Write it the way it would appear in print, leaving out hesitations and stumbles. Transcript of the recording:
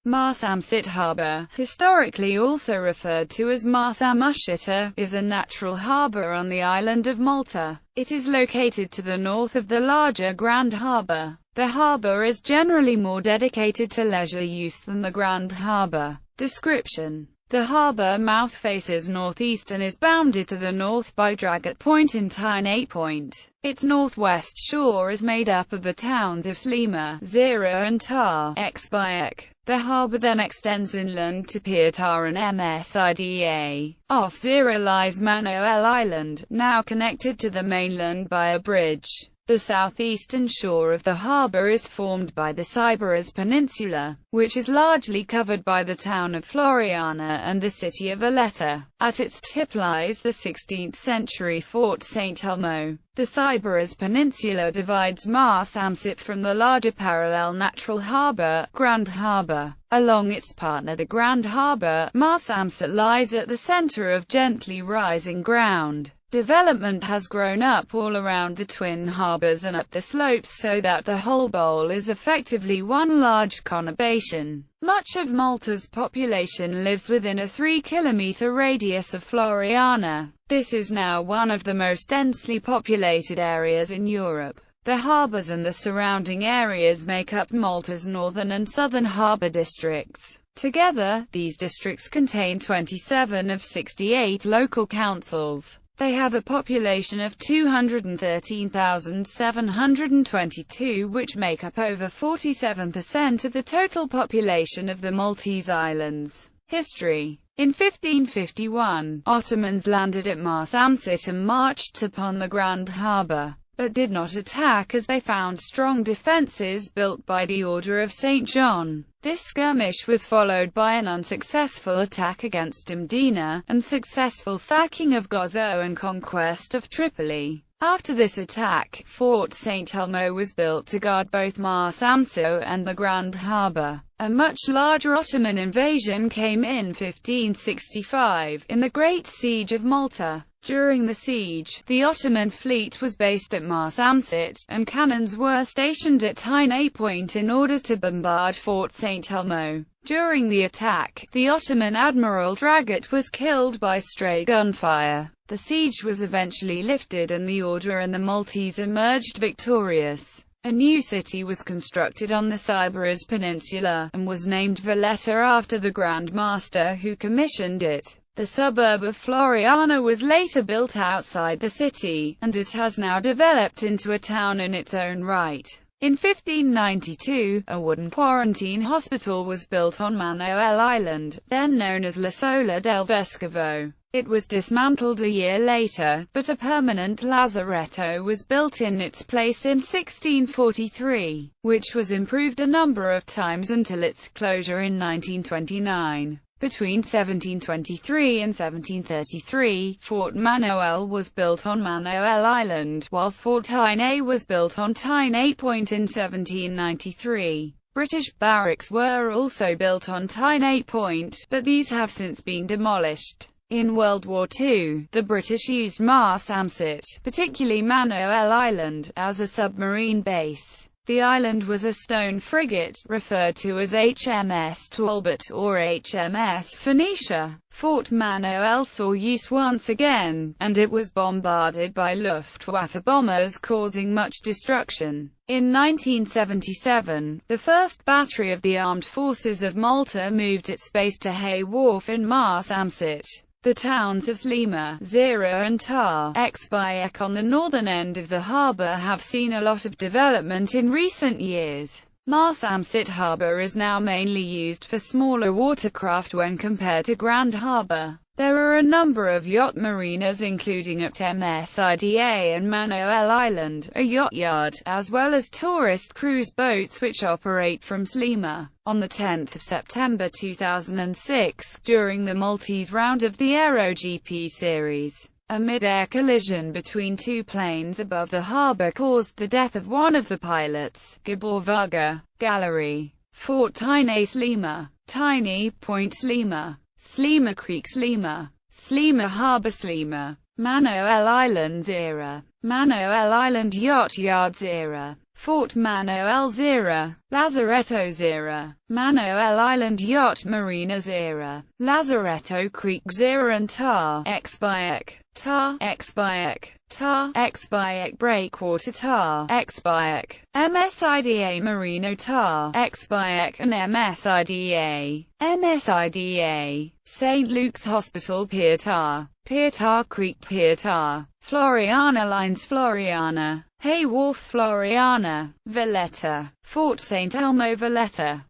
Marsamxett Harbour, historically also referred to as Marsamxett, is a natural harbour on the island of Malta. It is located to the north of the larger Grand Harbour. The harbour is generally more dedicated to leisure use than the Grand Harbour. Description: the harbour mouth faces northeast and is bounded to the north by Dragget Point and Tyne Point. Its northwest shore is made up of the towns of Slima, Zira and Tar, Xbayek. The harbour then extends inland to Pier Tar and Msida. Off Zira lies Manoel Island, now connected to the mainland by a bridge. The southeastern shore of the harbour is formed by the Cyprus Peninsula, which is largely covered by the town of Floriana and the city of Valletta. At its tip lies the 16th-century Fort St. Elmo. The Cyprus Peninsula divides Marsamxett from the larger parallel natural harbour, Grand Harbour. Along its partner the Grand Harbour, Marsamxett lies at the centre of gently rising ground. Development has grown up all around the twin harbours and up the slopes so that the whole bowl is effectively one large conurbation. Much of Malta's population lives within a 3-kilometre radius of Floriana. This is now one of the most densely populated areas in Europe. The harbours and the surrounding areas make up Malta's northern and southern harbour districts. Together, these districts contain 27 of 68 local councils. They have a population of 213,722, which make up over 47% of the total population of the Maltese Islands. History: in 1551, Ottomans landed at Marsamxett and marched upon the Grand Harbour, but did not attack as they found strong defences built by the Order of St. John. This skirmish was followed by an unsuccessful attack against Mdina, and successful sacking of Gozo and conquest of Tripoli. After this attack, Fort St. Elmo was built to guard both Marsamxett and the Grand Harbour. A much larger Ottoman invasion came in 1565, in the Great Siege of Malta. During the siege, the Ottoman fleet was based at Marsamxett, and cannons were stationed at Tyne Point in order to bombard Fort St. Elmo. During the attack, the Ottoman admiral Dragget was killed by stray gunfire. The siege was eventually lifted and the Order and the Maltese emerged victorious. A new city was constructed on the Cyprus Peninsula, and was named Valletta after the Grand Master who commissioned it. The suburb of Floriana was later built outside the city, and it has now developed into a town in its own right. In 1592, a wooden quarantine hospital was built on Manoel Island, then known as La Sola del Vescovo. It was dismantled a year later, but a permanent lazaretto was built in its place in 1643, which was improved a number of times until its closure in 1929. Between 1723 and 1733, Fort Manoel was built on Manoel Island, while Fort Tyne was built on Tyne Point in 1793. British barracks were also built on Tyne Point, but these have since been demolished. In World War II, the British used Marsamxett, particularly Manoel Island, as a submarine base. The island was a stone frigate, referred to as HMS Talbot or HMS Phoenicia. Fort Manoel saw use once again, and it was bombarded by Luftwaffe bombers causing much destruction. In 1977, the 1st Battery of the Armed Forces of Malta moved its base to Hay Wharf in Marsamxett. The towns of Slima, Zira and Tar, Xbayek on the northern end of the harbour have seen a lot of development in recent years. Marsamxett Harbour is now mainly used for smaller watercraft when compared to Grand Harbour. There are a number of yacht marinas including at Msida and Manoel Island, a yacht yard, as well as tourist cruise boats which operate from Slima. On 10 September 2006, during the Maltese round of the AeroGP series, a mid-air collision between two planes above the harbour caused the death of one of the pilots. Gabor Varga. Gallery. Fort Tyne Slima. Tyne Point Slima. Slima Creek Slima. Slima Harbour Slima. Manoel Island Zira. Manoel Island Yacht Yard Zira. Fort Manoel Zera, Lazaretto Zera, Manoel Island Yacht Marina Zera, Lazaretto Creek Zera and Tar, Exbayek, Tar, Exbayek, Tar, Exbayek Breakwater Tar, Exbayek, MSIDA Marino Tar, Exbayek and MSIDA, MSIDA, St. Luke's Hospital Pier Tar, Pier Tar Creek Pier Tar, Floriana Lines Floriana, Hay Wharf Floriana, Valletta, Fort St. Elmo Valletta,